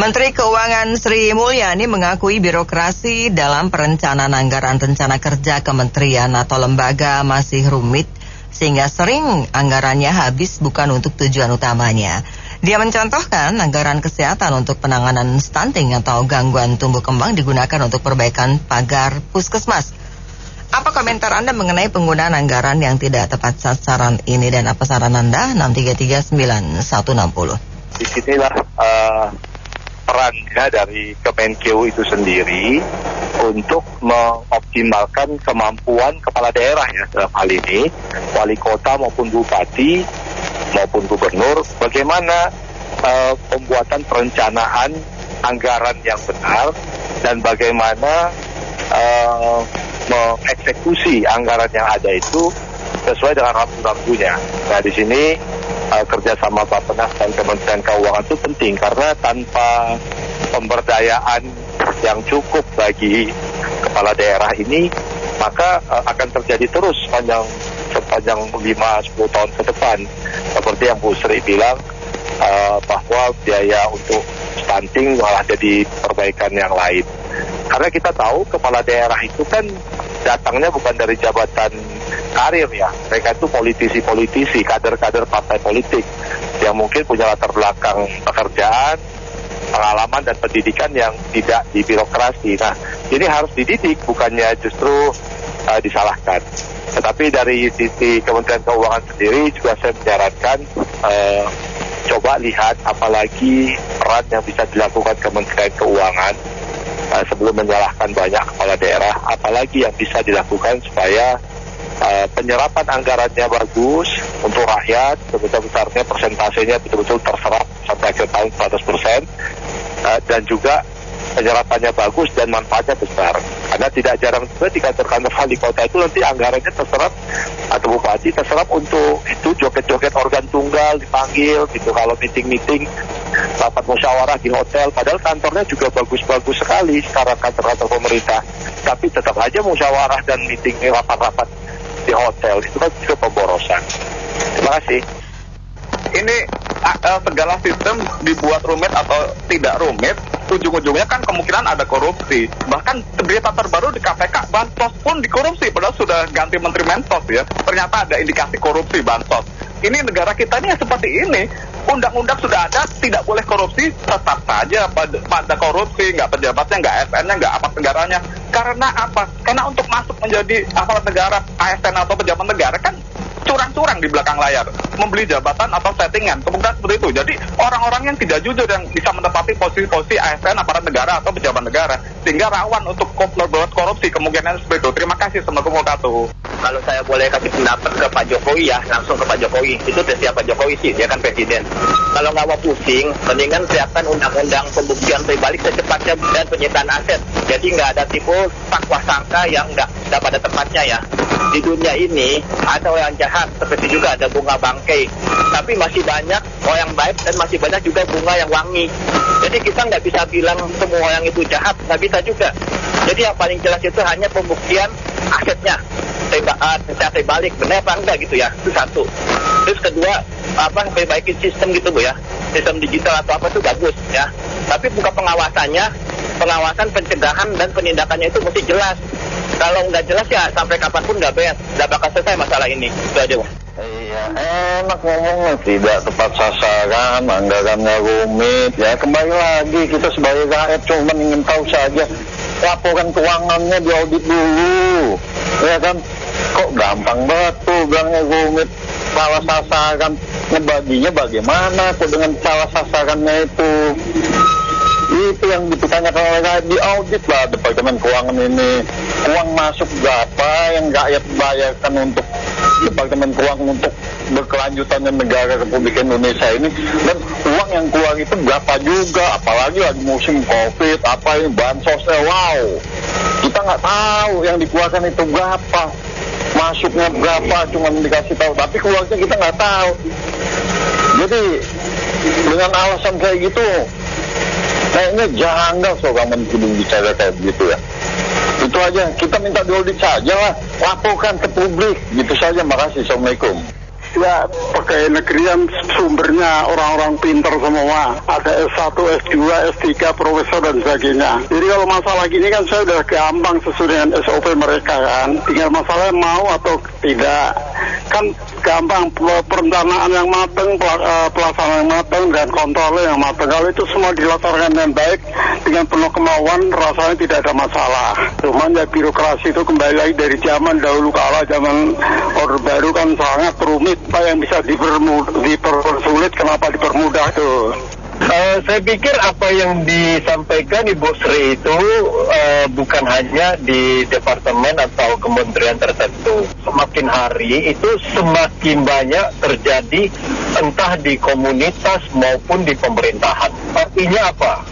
Menteri Keuangan Sri Mulyani mengakui birokrasi dalam perencanaan anggaran rencana kerja kementerian atau lembaga masih rumit sehingga sering anggarannya habis bukan untuk tujuan utamanya. Dia mencontohkan anggaran kesehatan untuk penanganan stunting atau gangguan tumbuh kembang digunakan untuk perbaikan pagar puskesmas. Apa komentar Anda mengenai penggunaan anggaran yang tidak tepat sasaran ini dan apa saran Anda? 6339160. Disinilah perannya dari Kemenkeu itu sendiri untuk mengoptimalkan kemampuan kepala daerah ya dalam hal ini wali kota maupun bupati maupun gubernur, bagaimana pembuatan perencanaan anggaran yang benar dan bagaimana mengeksekusi anggaran yang ada itu sesuai dengan rambu-rambunya. Nah di sini kerjasama Bappenas dan Kementerian Keuangan itu penting karena tanpa pemberdayaan yang cukup bagi kepala daerah ini maka akan terjadi terus sepanjang 5-10 tahun ke depan seperti yang Bu Sri bilang bahwa biaya untuk stunting malah jadi perbaikan yang lain. Karena kita tahu kepala daerah itu kan datangnya bukan dari jabatan karir ya. Mereka itu politisi-politisi, kader-kader partai politik yang mungkin punya latar belakang pekerjaan, pengalaman dan pendidikan yang tidak di birokrasi. Nah, ini harus dididik, bukannya justru disalahkan. Tetapi dari sisi Kementerian Keuangan sendiri juga saya menyarankan coba lihat apalagi peran yang bisa dilakukan Kementerian Keuangan sebelum menyalahkan banyak kepala daerah, apalagi yang bisa dilakukan supaya penyerapan anggarannya bagus untuk rakyat, sebesar-besarnya persentasenya betul-betul terserap sampai akhir tahun 100%, dan juga penyerapannya bagus dan manfaatnya besar. Karena tidak jarang juga di kantor-kantor wali kota itu nanti anggarannya terserap atau bupati terserap untuk itu joget-joget organ tunggal dipanggil gitu kalau meeting-meeting rapat musyawarah di hotel, padahal kantornya juga bagus-bagus sekali sekarang kantor-kantor pemerintah, tapi tetap aja musyawarah dan meeting rapat-rapat di hotel itu kan juga pemborosan. Terima kasih. Ini segala sistem dibuat rumit atau tidak rumit, ujung-ujungnya kan kemungkinan ada korupsi. Bahkan berita terbaru di KPK, Bansos pun dikorupsi, padahal sudah ganti Menteri Mensos ya. Ternyata ada indikasi korupsi Bansos. Ini negara kita ini seperti ini. Undang-undang sudah ada, tidak boleh korupsi, tetap saja pada korupsi, nggak pejabatnya, nggak ASN-nya, nggak aparat negaranya. Karena apa? Karena untuk masuk menjadi aparat negara, ASN atau pejabat negara kan curang-curang di belakang layar, membeli jabatan atau settingan, kemudian seperti itu. Jadi orang-orang yang tidak jujur yang bisa menempati posisi-posisi ASN, aparat negara atau pejabat negara, sehingga rawan untuk berbuat korupsi, kemungkinan seperti itu. Terima kasih, Assalamualaikum warahmatullahi wabarakatuh. Kalau saya boleh kasih pendapat ke Pak Jokowi ya, langsung ke Pak Jokowi. Itu terserah Pak Jokowi sih, dia kan presiden. Kalau nggak mau pusing, mendingan siapkan undang-undang pembuktian terbalik secepatnya dan penyitaan aset. Jadi nggak ada tipu fakwa sangka yang nggak pada tempatnya ya. Di dunia ini ada orang jahat, seperti juga ada bunga bangkai. Tapi masih banyak orang yang baik dan masih banyak juga bunga yang wangi. Jadi kita nggak bisa bilang semua orang itu jahat, nggak bisa juga. Jadi yang paling jelas itu hanya pembuktian asetnya. Secara terbalik, benar apa enggak gitu ya, itu satu. Terus kedua, perbaikin sistem gitu Bu ya, sistem digital atau apa itu bagus ya. Tapi bukan pengawasannya, pengawasan, pencegahan dan penindakannya itu mesti jelas. Kalau nggak jelas ya sampai kapanpun nggak beres, nggak bakal selesai masalah ini. Itu aja Bu. Iya, enak ngomongnya, tidak tepat sasaran, anggarannya rumit. Ya kembali lagi kita sebagai rakyat cuma ingin tahu saja laporan keuangannya diaudit dulu, ya kan? Kok gampang banget tuh bilangnya rumit, salah sasaran, ngebaginya bagaimana kok dengan salah sasarannya itu yang dipertanyakan oleh rakyat, diaudit lah Departemen Keuangan ini, uang masuk berapa yang rakyat bayarkan untuk Departemen Keuangan untuk berkelanjutannya negara Republik Indonesia ini, dan uang yang keluar itu berapa juga, apalagi lagi musim COVID, apa ini bansosnya, wow, kita nggak tahu yang dikeluarkan itu berapa, masuknya berapa, cuma dikasih tahu, tapi keluarnya kita nggak tahu. Jadi dengan alasan kayak gitu, kayaknya janggal seorang menteri bicara kayak gitu ya. Itu aja, kita minta diaudit saja lah, laporkan ke publik, gitu saja. Makasih, Assalamualaikum. Ya, pegawai negeri yang sumbernya orang-orang pinter semua. Ada S1, S2, S3, profesor dan sebagainya. Jadi kalau masalah gini kan saya udah gampang sesuai dengan SOP mereka kan. Tinggal masalah mau atau tidak. Kan gampang, perencanaan yang matang, pelaksanaan yang matang, dan kontrolnya yang matang. Kalau itu semua dilaksanakan dengan baik, dengan penuh kemauan, rasanya tidak ada masalah. Cuman ya birokrasi itu kembali lagi dari zaman dahulu kala, zaman Orde Baru kan sangat rumit. Apa yang bisa dipersulit, kenapa dipermudah tuh? Saya pikir apa yang disampaikan Ibu Sri itu bukan hanya di departemen atau kementerian tertentu. Semakin hari itu semakin banyak terjadi entah di komunitas maupun di pemerintahan. Artinya apa?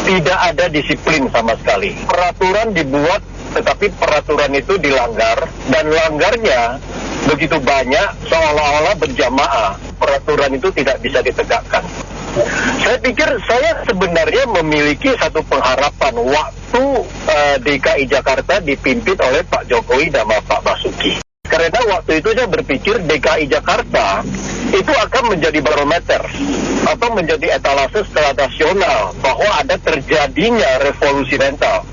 Tidak ada disiplin sama sekali. Peraturan dibuat tetapi peraturan itu dilanggar, dan langgarnya begitu banyak seolah-olah berjamaah. Peraturan itu tidak bisa ditegakkan. Saya pikir saya sebenarnya memiliki satu pengharapan waktu DKI Jakarta dipimpin oleh Pak Jokowi dan Pak Basuki. Karena waktu itu saya berpikir DKI Jakarta itu akan menjadi barometer atau menjadi etalase secara nasional bahwa ada terjadinya revolusi mental.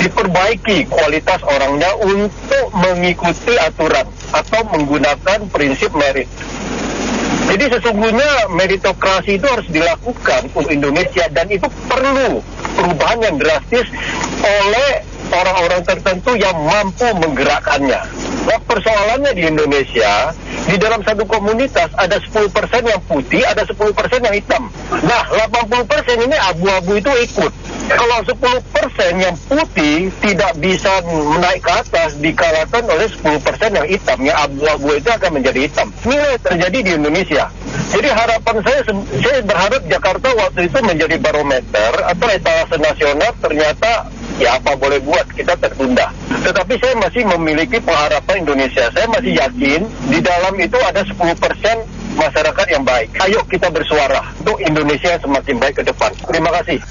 Diperbaiki kualitas orangnya untuk mengikuti aturan atau menggunakan prinsip merit. Jadi sesungguhnya meritokrasi itu harus dilakukan untuk Indonesia, dan itu perlu perubahan yang drastis oleh orang-orang tertentu yang mampu menggerakkannya. Nah, persoalannya di Indonesia, di dalam satu komunitas ada 10% yang putih, ada 10% yang hitam. Nah, 80% ini abu-abu itu ikut. Kalau 10% yang putih tidak bisa menaik ke atas, dikalahkan oleh 10% yang hitam, yang abu-abu itu akan menjadi hitam. Ini terjadi di Indonesia. Jadi harapan saya berharap Jakarta waktu itu menjadi barometer atau etalase nasional. Ternyata ya apa boleh buat, kita tertunda. Tetapi saya masih memiliki pengharapan Indonesia. Saya masih yakin di dalam itu ada 10% masyarakat yang baik. Ayo kita bersuara untuk Indonesia yang semakin baik ke depan. Terima kasih.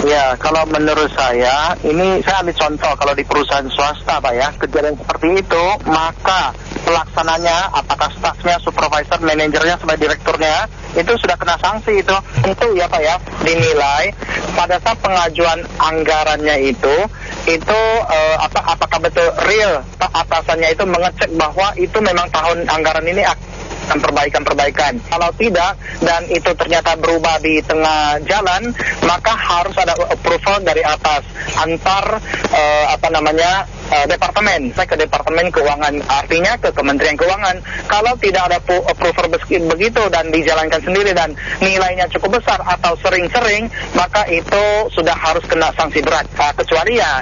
Ya, kalau menurut saya, ini saya ambil contoh kalau di perusahaan swasta, Pak ya, kejadian seperti itu, maka pelaksananya, apakah stafnya, supervisor, manajernya, sampai direkturnya, itu sudah kena sanksi itu. Tentu ya Pak ya, dinilai pada saat pengajuan anggarannya itu apakah betul real atasannya itu mengecek bahwa itu memang tahun anggaran ini perbaikan-perbaikan. Kalau tidak dan itu ternyata berubah di tengah jalan, maka harus ada approval dari atas antar departemen. Saya ke departemen keuangan, artinya ke Kementerian Keuangan. Kalau tidak ada approval begitu dan dijalankan sendiri dan nilainya cukup besar atau sering-sering, maka itu sudah harus kena sanksi berat. Kecuali ya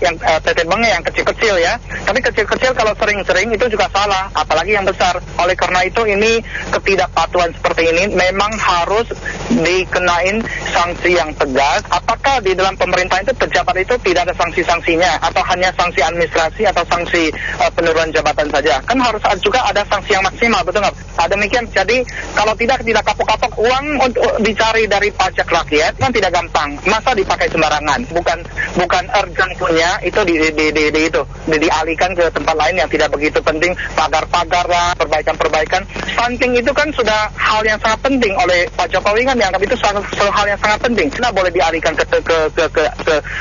yang tetet bengnya yang kecil-kecil ya. Tapi kecil-kecil kalau sering-sering itu juga salah, apalagi yang besar. Oleh karena itu ini ketidakpatuhan seperti ini memang harus dikenain sanksi yang tegas. Apakah di dalam pemerintah itu pejabat itu tidak ada sanksi-sanksinya atau hanya sanksi administrasi atau sanksi penurunan jabatan saja? Kan harus juga ada sanksi yang maksimal, betul nggak? Demikian. Jadi kalau tidak kapok-kapok uang untuk dicari dari pajak rakyat kan tidak gampang. Masa dipakai sembarangan? Bukan urgent punya itu dialihkan ke tempat lain yang tidak begitu penting, pagar-pagar lah, perbaikan-perbaikan. Stunting itu kan sudah hal yang sangat penting oleh Pak Jokowi, kan dianggap itu hal yang sangat penting. Tidak boleh dialihkan ke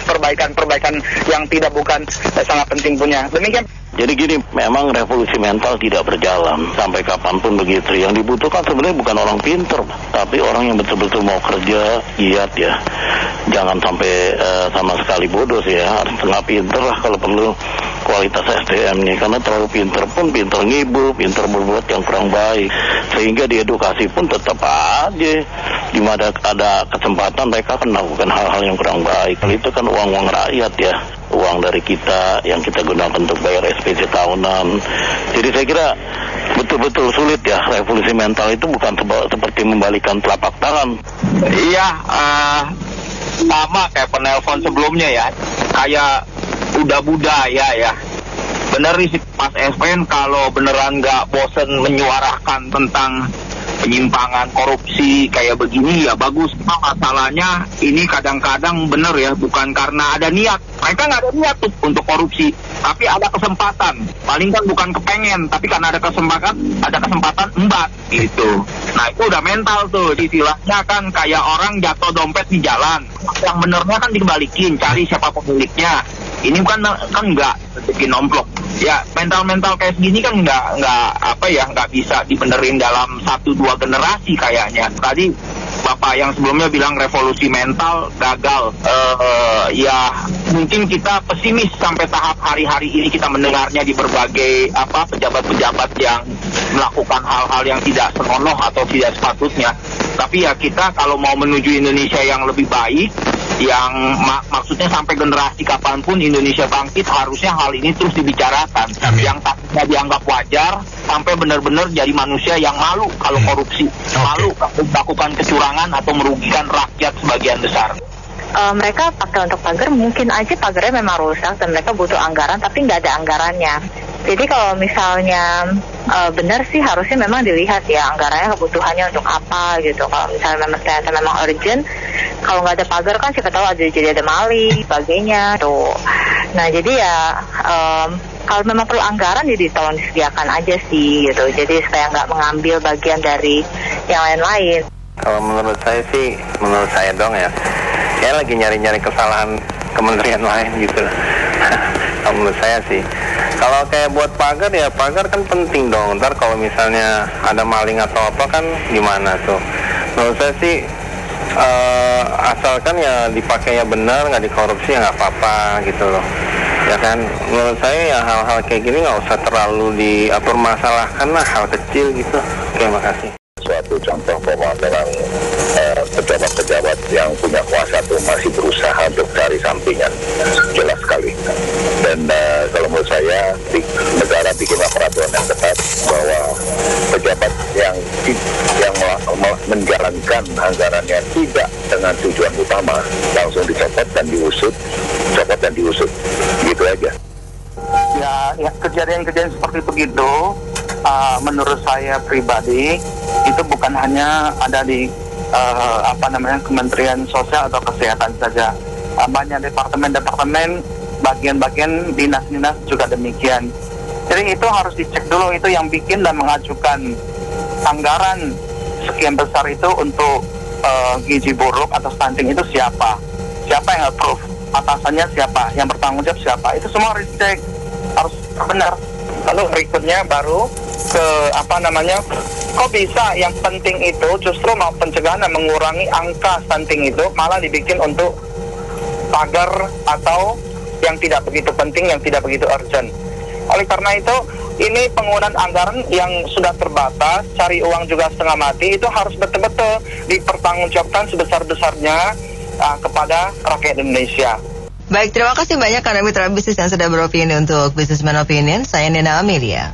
perbaikan-perbaikan yang bukan sangat penting punya. Demikian. Jadi gini, memang revolusi mental tidak berjalan sampai kapanpun begitu. Yang dibutuhkan sebenarnya bukan orang pinter, tapi orang yang betul-betul mau kerja, giat ya. Jangan sampai sama sekali bodoh sih ya, harus tengah pinter lah kalau perlu kualitas SDM nih. Karena terlalu pinter pun pinter ngibu, pinter berbuat yang kurang baik. Sehingga di edukasi pun tetap aja, dimana ada kesempatan mereka akan melakukan hal-hal yang kurang baik. Itu kan uang-uang rakyat ya, uang dari kita yang kita gunakan untuk bayar SPP tahunan. Jadi saya kira betul-betul sulit ya. Revolusi mental itu bukan seperti membalikan telapak tangan. Iya, sama kayak penelpon sebelumnya ya, kayak udah budaya ya. Bener nih si Mas Espen, kalau beneran nggak bosen menyuarakan tentang penyimpangan, korupsi kayak begini ya bagus. Masalahnya ini kadang-kadang bener ya, bukan karena ada niat. Mereka nggak ada niat tuh untuk korupsi, tapi ada kesempatan. Paling kan bukan kepengen, tapi karena ada kesempatan embat gitu. Nah itu udah mental tuh, istilahnya kan kayak orang jatuh dompet di jalan. Yang benernya kan dibalikin, cari siapa pemiliknya. Ini kan nggak bikin nomplok. Ya mental kayak segini kan nggak bisa dibenerin dalam 1-2 generasi kayaknya. Tadi Bapak yang sebelumnya bilang revolusi mental gagal. Ya mungkin kita pesimis sampai tahap hari-hari ini kita mendengarnya di berbagai pejabat-pejabat yang melakukan hal-hal yang tidak senonoh atau tidak sepatutnya. Tapi ya kita kalau mau menuju Indonesia yang lebih baik, yang maksudnya sampai generasi kapanpun Indonesia bangkit, harusnya hal ini terus dibicarakan. Amin. Yang tadinya dianggap wajar sampai benar-benar jadi manusia yang malu kalau korupsi, malu melakukan kecurangan atau merugikan rakyat sebagian besar. Mereka pakai untuk pagar, mungkin aja pagarnya memang rusak dan mereka butuh anggaran, tapi nggak ada anggarannya. Jadi kalau misalnya benar sih harusnya memang dilihat ya anggarannya, kebutuhannya untuk apa gitu. Kalau misalnya ternyata memang urgent, kalau nggak ada pagar kan siapa tahu jadi ada maling, sebagainya tuh. Nah jadi ya kalau memang perlu anggaran jadi tolong disediakan aja sih gitu. Jadi supaya nggak mengambil bagian dari yang lain-lain. Kalau menurut saya dong ya, kayak lagi nyari-nyari kesalahan kementerian lain gitu. Kalau menurut saya sih, kalau kayak buat pagar ya pagar kan penting dong. Ntar kalau misalnya ada maling atau apa kan gimana tuh? Menurut saya sih asalkan ya dipakainya benar, nggak dikorupsi ya nggak apa-apa gitu loh. Ya kan, menurut saya ya hal-hal kayak gini nggak usah terlalu dipermasalahkan lah, hal kecil gitu. Oke, makasih. Suatu contoh bahwa memang pejabat-pejabat yang punya kuasa itu masih berusaha untuk cari sampingan, jelas sekali. Dan kalau menurut saya negara bikinlah peraturan yang ketat bahwa pejabat yang menjalankan anggarannya tidak dengan tujuan utama langsung dicopot dan diusut, gitu aja. Ya kejadian-kejadian seperti begitu menurut saya pribadi itu bukan hanya ada di Kementerian Sosial atau Kesehatan saja. Banyak departemen-departemen, bagian-bagian dinas-dinas juga demikian. Jadi itu harus dicek dulu, itu yang bikin dan mengajukan anggaran sekian besar itu untuk gizi buruk atau stunting itu siapa yang approve, atasannya siapa, yang bertanggung jawab siapa, itu semua harus dicek, harus benar. Lalu berikutnya baru ke kok bisa yang penting itu justru mau pencegahan dan mengurangi angka stunting itu malah dibikin untuk pagar atau yang tidak begitu penting, yang tidak begitu urgent. Oleh karena itu ini penggunaan anggaran yang sudah terbatas, cari uang juga setengah mati, itu harus betul-betul dipertanggungjawabkan sebesar-besarnya kepada rakyat Indonesia. Baik, terima kasih banyak karena mitra bisnis yang sudah beropini untuk Businessman Opinion. Saya Nina Amelia.